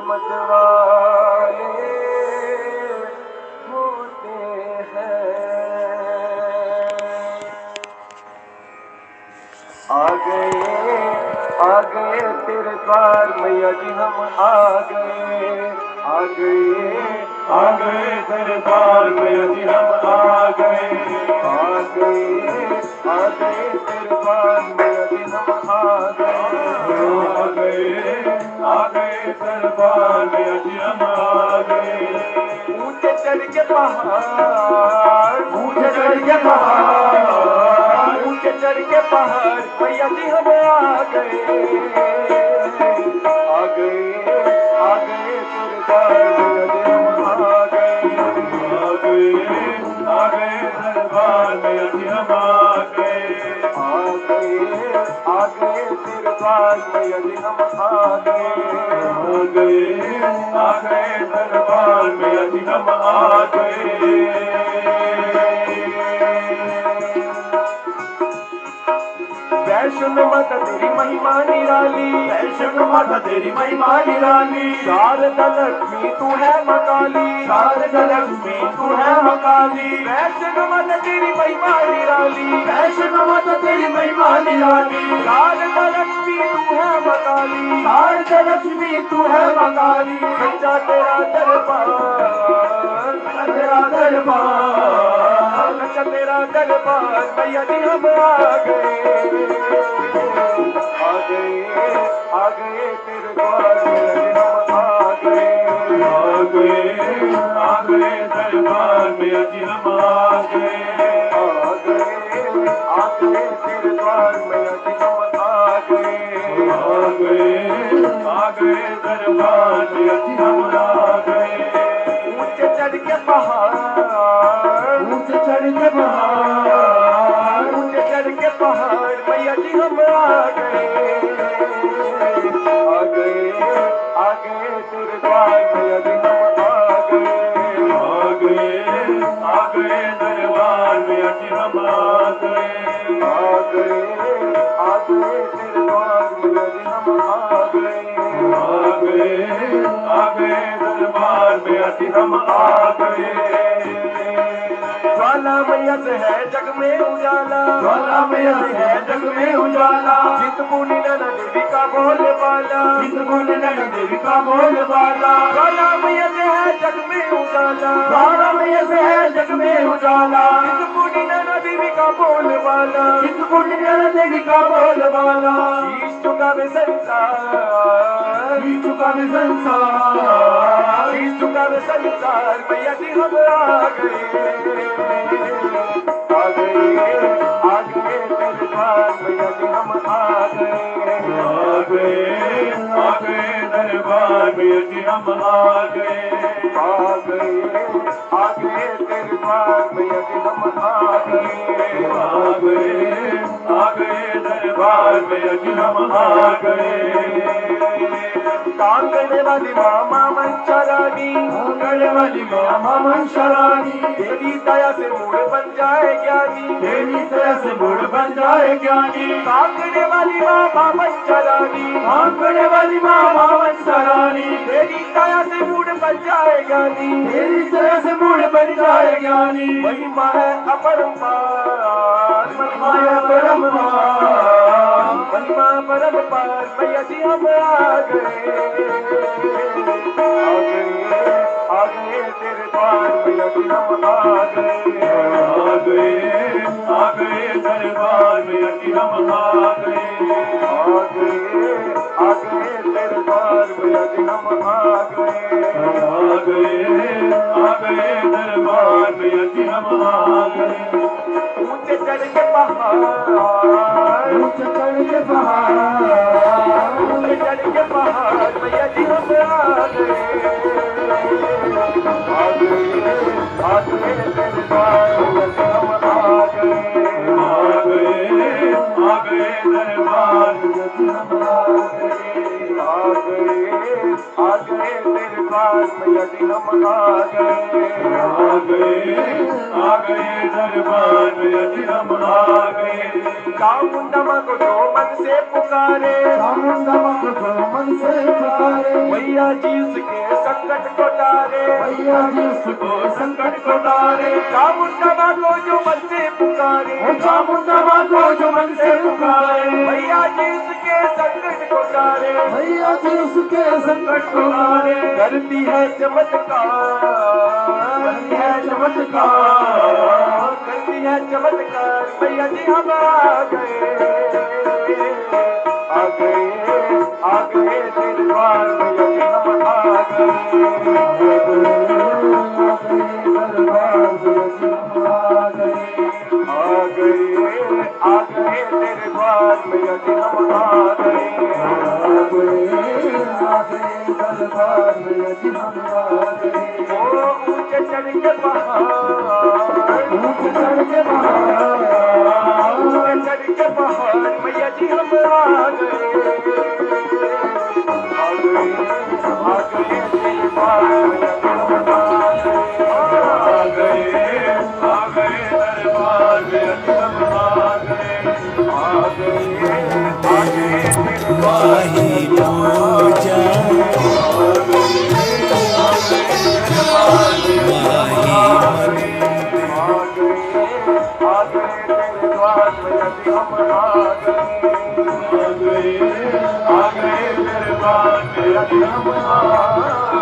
किस्मत वाले होते हैं। आ गए तेरे द्वार मैया जी हम आ गए तेरे द्वार मैया जी हम आ गए तेरे द्वार मैया जी हम आ गए तेरे द्वार मैया जी हम आ गए ऊंचे चढ़ के पहाड़ मैया जी हम आ गए तेरे द्वार मैया जी हम आ गए दरबार में अभी हम आ गए तेरे द्वार मैया जी हम आ गए दरबार में अभी हम आ गए वैष्णो माता तेरी महिमा निराली शारदा लक्ष्मी तू है मकाली वैष्णो माता तेरी महिमा निराली शारदा लक्ष्मी तू है मकाली सच्चा तेरा दरबार मैया जी हम आ गए तेरे द्वार दरबार में अभी हम आ गए तेरे द्वार मैया जी हम आ गए दरबार में अभी हम आ गए ऊंचे चढ़ के पहाड़ मैया जी हम आ गए तेरे द्वार मैया जी हम आ गए दरबार में अभी हम आ गए तेरे द्वार मैया जी हम आ गए दरबार में अभी हम आ गए ज्वाला मैया से है जग में उजाला चिंतपूर्णी नैना देवी का बोले वाला ज्वाला मैया से है जग में उजाला चिंतपूर्णी नैना देवी का बोले वाला शीश झुकावे संसार मैया जी हम आ गए तेरे द्वार मैया जी हम आ गए दरबार में अभी हम आ गए तेरे द्वार मैया जी हम आ गए दरबार में अभी हम आ गए कांगड़े वाली मामा मंचरानी तेरी दया से मूड बन जाए ज्ञानी कांगड़े वाली मामा मंचरानी तेरी दया से मूड बन जाए ज्ञानी महिमा है अपरंपार महिमा परम्पार मैया जी हम आ गए तेरे द्वार मैया जी हम आ गए दरबार में अभी हम आ गए तेरे द्वार मैया जी हम आ गए दरबार में अभी हम आ गए ऊंचे चढ़ के पहाड़ मैया जी हम आ गए तेरे द्वार मैया जी हम आ गए दरबार में अभी हम आ गए गए तेरे दरबार में यदि हम आ गए दरबार में यदि हम आ गए चामुंडा माँ को जो मन से पुकारे चामुंडा माँ को जो मन से पुकारे मैया जी उसके संकट को तारे मैया जी उसको संकट को तारे चामुंडा माँ को जो मन से पुकारे ओ चामुंडा माँ को जो मन से पुकारे मैया जी उसके संकट को तारे मैया जी उसके संकट को तारे करती है चमत्कार करती है चमत्कार करती है चमत्कार मैया जी हम आ गए तेरे द्वार में यदि हम आ गए दरबार में यदि हम आ गए तेरे द्वार में यदि हम आ गए दरबार में यदि हम आ गए ओ ऊंचे चढ़ के पहाड़ ऊंचे चढ़ के पहाड़ ऊंचे चढ़ के पहाड़ मैया जी हम आ गए तेरे द्वार में यदि हम आ गए दरबार में यदि हम आ गए माही पूजा दरबार में यदि हम आ